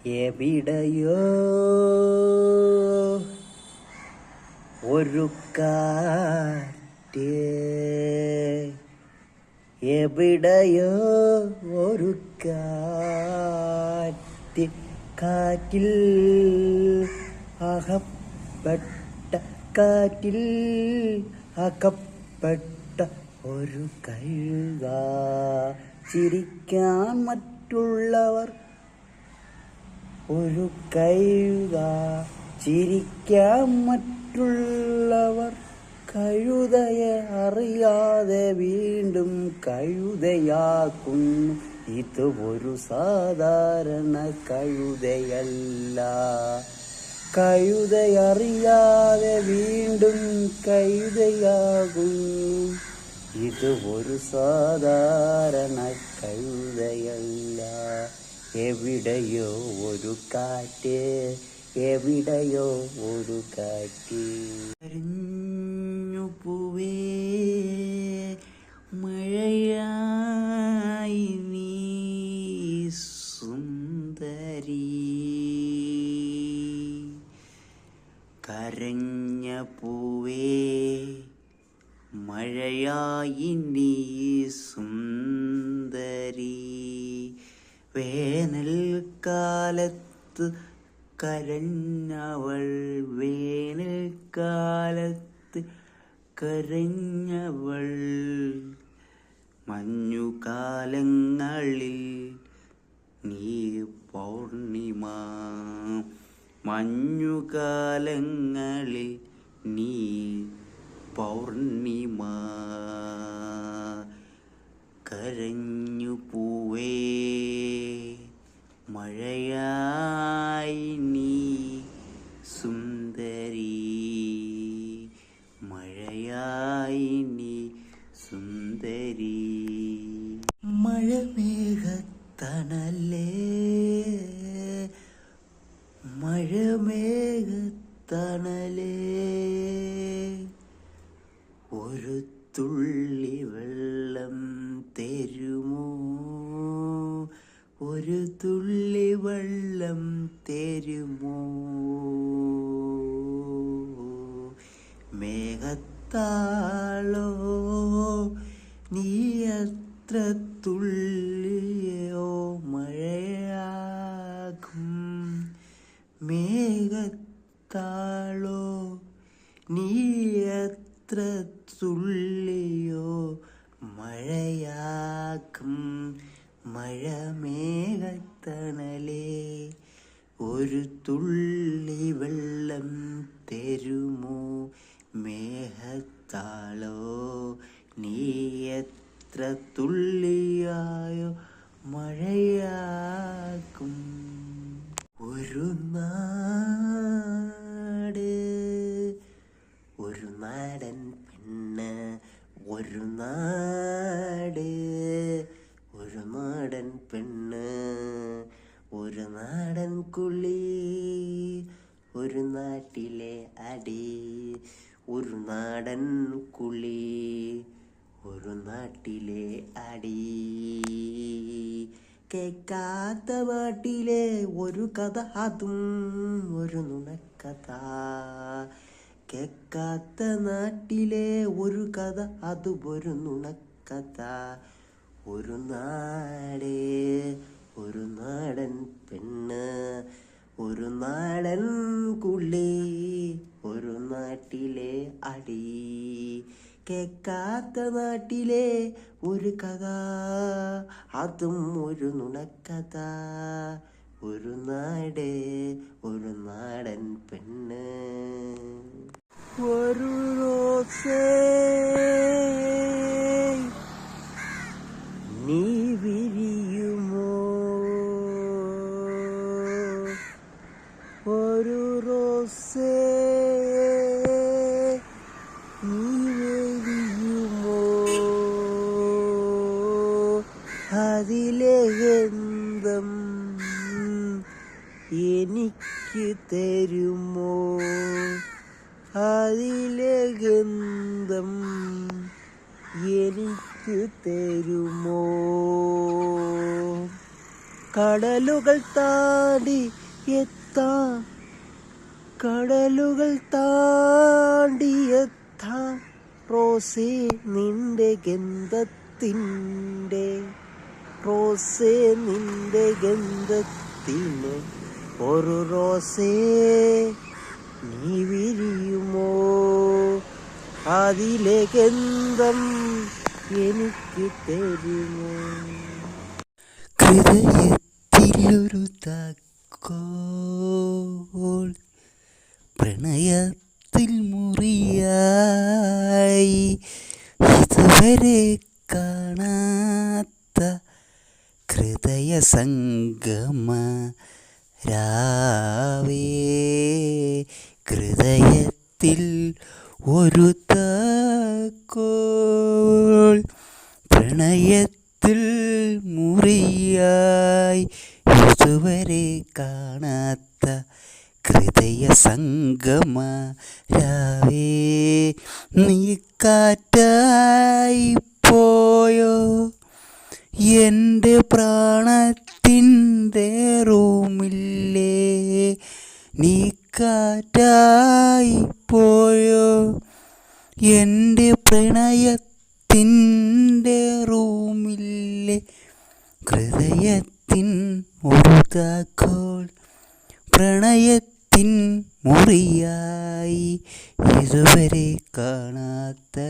എവിടെയോ ഒരു കാറ്റ്, എവിടെയോ ഒരു കാറ്റ്, കാറ്റിൽ അകപ്പെട്ട, കാറ്റിൽ അകപ്പെട്ട ഒരു കഴുക. ചിരിക്കാൻ മറ്റുള്ളവർ ഒരു കഴുക, ചിരിക്കാൻ മറ്റുള്ളവർ കഴുതയെ അറിയാതെ വീണ്ടും കഴുതയാക്കുന്നു. ഇത് ഒരു സാധാരണ കഴുതയല്ല. കഴുതയറിയാതെ വീണ്ടും കഴുതയാകുന്നു. ഇത് ഒരു സാധാരണ കഴുതയല്ല. എവിടെയോ ഒരു കാറ്റ്, എവിടെയോ ഒരു കാറ്റ്. കരഞ്ഞു പൂവേ മഴയായി നീ സുന്ദരി, കരഞ്ഞ പൂവേ മഴയായി നീ സുന്ദരി. വേനൽക്കാലത്ത് കരഞ്ഞവൾ, വേനൽക്കാലത്ത് കരഞ്ഞവൾ, മഞ്ഞുകാലങ്ങളിൽ നീ പൗർണിമ, മഞ്ഞുകാലങ്ങളിൽ നീ പൗർണിമ. കരഞ്ഞു പൂവേ മഴയായി നീ സുന്ദരി, മഴയായി നീ സുന്ദരി. മഴമേഘത്തണലേ, മഴമേഘത്തണലേ, ഒരു തുള്ളി വെള്ളം തരുമോ, ഒരു തുള്ളി വെള്ളം തരുമോ. മേഘത്താളോ നീ എത്ര തുള്ളിയോ മഴയാകും. മേഘത്താളോ നീ എത്ര തുള്ളിയോ മഴയാകും. മഴമേഘത്തണലേ, ഒരു തുള്ളി വെള്ളം തരുമോ. മേഘത്താളോ നീ എത്ര തുള്ളിയായോ മഴയാകും. ഒരു നാട്, ഒരു നാടൻ പെണ്ണ്, ഒരു നാട്, ഒരു നാടൻ പെണ്ണ്, ഒരു നാടൻ കുളി, ഒരു നാട്ടിലെ അടി, ഒരു നാടൻ കുളി, ഒരു നാട്ടിലെ അടി. കേൾക്കാത്ത നാട്ടിലെ ഒരു കഥ, അതും ഒരു നുണക്കഥ. കേൾക്കാത്ത നാട്ടിലെ ഒരു കഥ, അതും ഒരു നുണക്കഥ. ഒരു നാട്, ഒരു നാടൻ പെണ്ണ്, ഒരു നാടൻ കുളി, ഒരു നാട്ടിലെ അടി. കേൾക്കാത്ത നാട്ടിലെ ഒരു കഥ, അതും ഒരു നുണക്കഥ. ഒരു നാട്, ഒരു നാടൻ പെണ്ണ്. ഒരു റോസേ നീ വിരിയുമോ, ഒരു റോസേ നീ വിരിയുമോ. അതിലെ ഗന്ധം എനിക്ക് തരുമോ, അതിലെ ഗന്ധം എനിക്ക് തരുമോ. കടലുകൾ താണ്ടി എത്താം, കടലുകൾ താണ്ടി എത്താം റോസേ നിന്റെ ഗന്ധത്തിൻ്റെ, റോസേ നിന്റെ ഗന്ധത്തിന് ഒരു റോസേ നീ വിരിയുമോ, അതിലെ ഗന്ധം എനിക്ക് തരുമോ. ഹൃദയത്തിലൊരു താക്കോൽ, പ്രണയത്തിൽ മുറിയായി, ഇതുവരെ കാണാത്ത ഹൃദയ സംഗമ രാവേ, ഹൃദയത്തിൽ ഒരു താക്കോൽ, പ്രണയത്തിൽ മുറിയായി, ഇതുവരെ കാണാത്ത ഹൃദയ സംഗമ രാവേ, നീ കാറ്റായി പോയോ എൻ്റെ പ്രാണത്തിൻ്റെ റൂമില്ലേ, നീ കാറ്റായി പോയോ എൻ്റെ പ്രണയത്തിൻ്റെ റൂമില്ലേ, ഹൃദയത്തിൻ ഒരു താക്കോൽ, പ്രണയത്തിൻ മുറിയായി, ഇതുവരെ കാണാത്ത